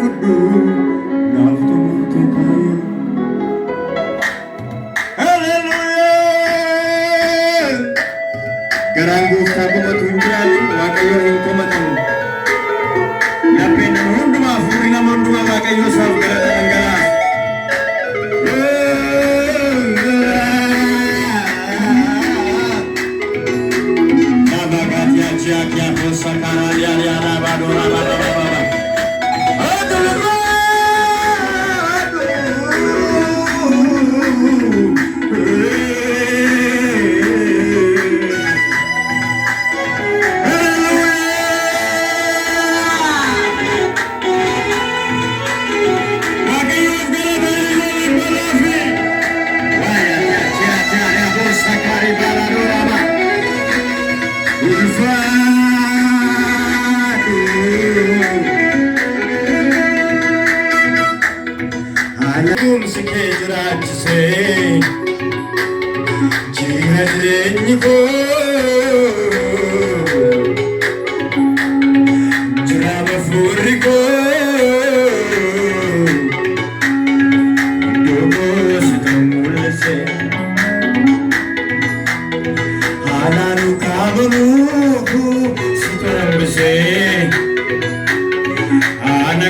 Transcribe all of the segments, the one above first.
guddu naaf tumurte kaayo. Hallelujah. Garaan gooftaa komatu hin jiraatu waaqayyo hin komatamu. Lapheen nama hundumaa fuudhi nama hundumaa waaqayyo isaaf galata dhangalaasa.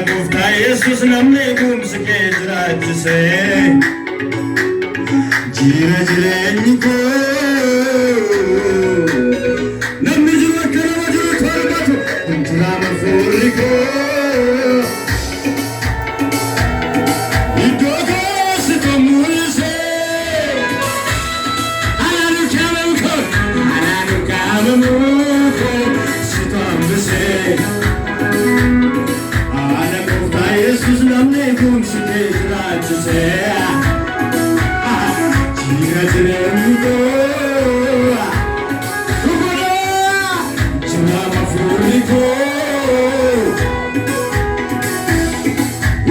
Gooftaa Yesuus namni kumsi kee jiraachise jira jireenyi koo namni jiru akka nama jiru tolbatu jiraama fuulli koo iddoo goositu mul'ise anaanu kaamamu koo situ hambise. Yesus namni kumsi kee jiraachise jira jireenyi koo jiraama fuulli koo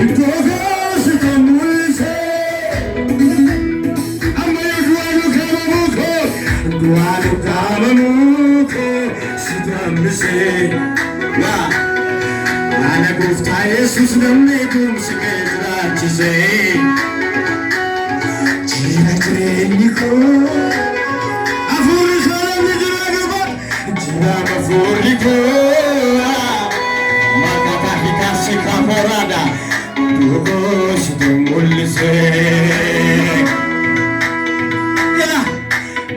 iddoo goositu mul'ise ammayyuu du'aanu kaamamu koo situ hambise. Ana Gooftaa Yesuus namni kumsi kee jiraachise jira jireenyi koo hafuurri isaa namni jira gabaa jiraama fuulli koo maqaa hikaasi kaaforaadha goositu mul'ise.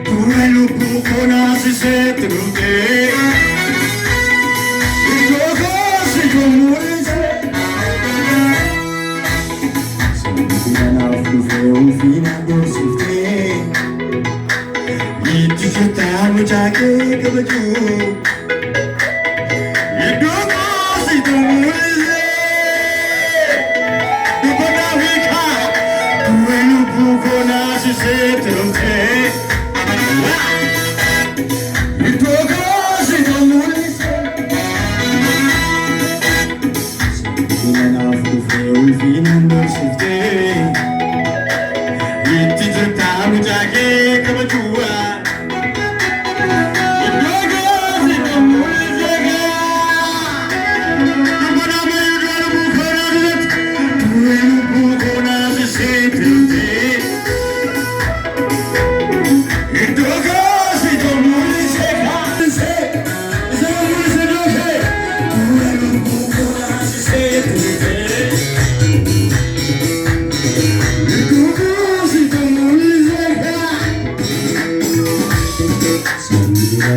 Dura lubbuu koo naasisee turtee Jaake kabaju, iddoo goositu mul'ise, dubbata hiikaa, du'e lubbuu koo naasisee turte. Iddoo goositu mul'ise, sababii naaf dhufee ulfinaan dhoksiftee, itti jirtaa mucaakee kabaju.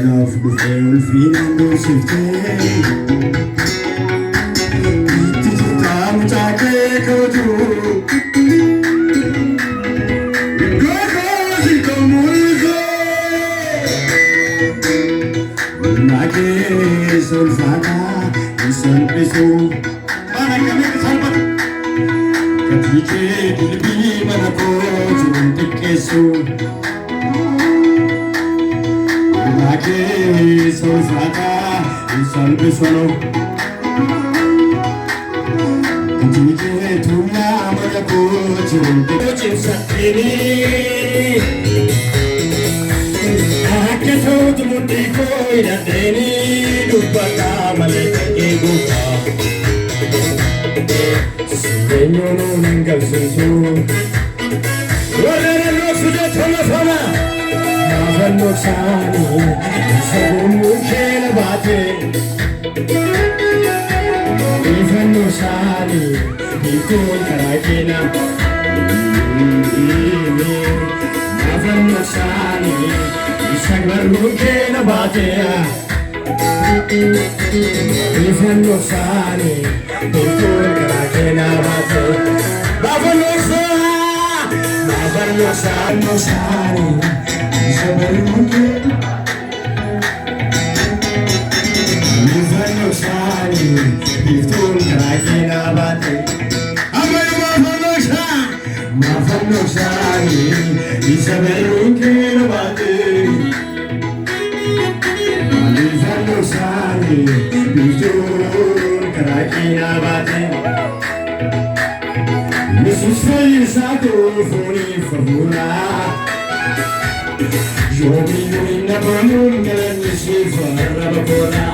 Naaf dhufee ulfinaan dhoksiftee itti jirtaa mucaakee kabaju. Iddoo goositu mul'ise humna keessa ulfaataa hin salphisu mana kamitti salphatu gatii kee dilbii mana koo jiru hin xiqqeessu. Keessa ulfaataa hin salphisanu gatii kee tuulaa mana koo jiru hin xiqqeessu. Akka ta'utu mudhii koo hidhateenii dubbataa malee dhagee gooftaa. Señor nunca sensu Wala no sudah thola thola Maafan no sani Sabun mukhe na baate Ifan no sani Bikul karake na Maafan no sani Isagbar mukhe na baate Ifan no sani Bikul karake na baate Maafan no sani Maafan no sani Isagbar mukhe Ifan no sani Bikul karake na baate Amay Maafan no sani Isagbar mukhe na baate Ifan no sani Bikul karake na baate Yesuus fayyisaatu foonii fabuura Yoomii nabamuun galanni Siif arraba koora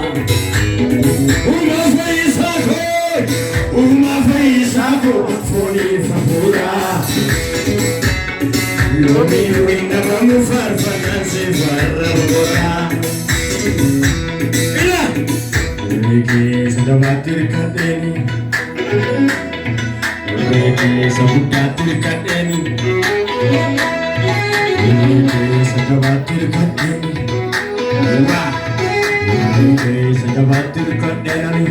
Uumaa fayyisaatu foonii fabuura Yoomii nabamuun faarfannaan Siif arraba koora Hiree keessa dabaatti hirkadheeni Hiree keessa guddaatti hirkadheeni Hiree keessa dabaatti hirkadheeni Hiree keessa dabaatti hirkadheeni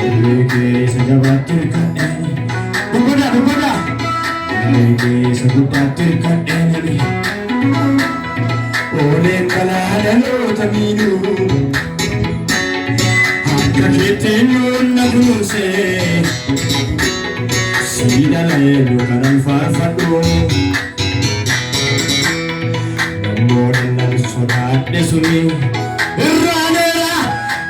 Hiree keessa dabaatti hirkadheeni Hiree keessa guddaatti hirkadheeni Ooleen balaa dhaloota miidhuu Keetiin yoonna kunuunsee Siidhalee kanan faarfadhu Namoonni nan sodaadhe suni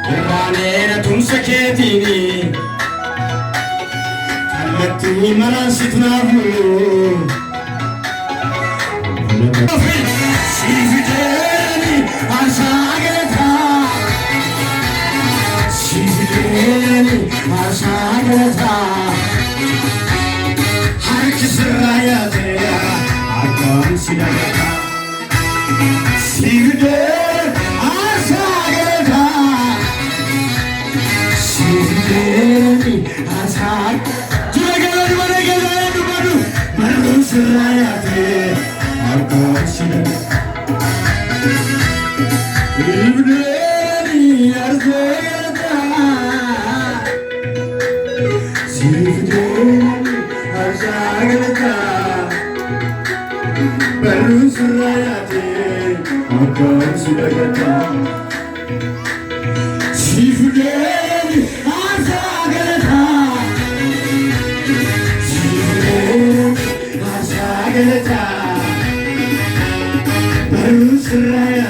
Irraaneera tumsa keetiini Kallattii maraan situ naafu Siif deemi aarsaa galataa Siifideni asaagata harki sirraayate akkam sidagata Siifideni asaagata Siifideni asaagata Jiragalani managalani dubadu barruun sirraayate akkam sidagata Siifideni asaagata Siifideni asaagata barruun sirraayate akkam sidagata Siifideni asaagata Siifideni asaagata barruun sirraayate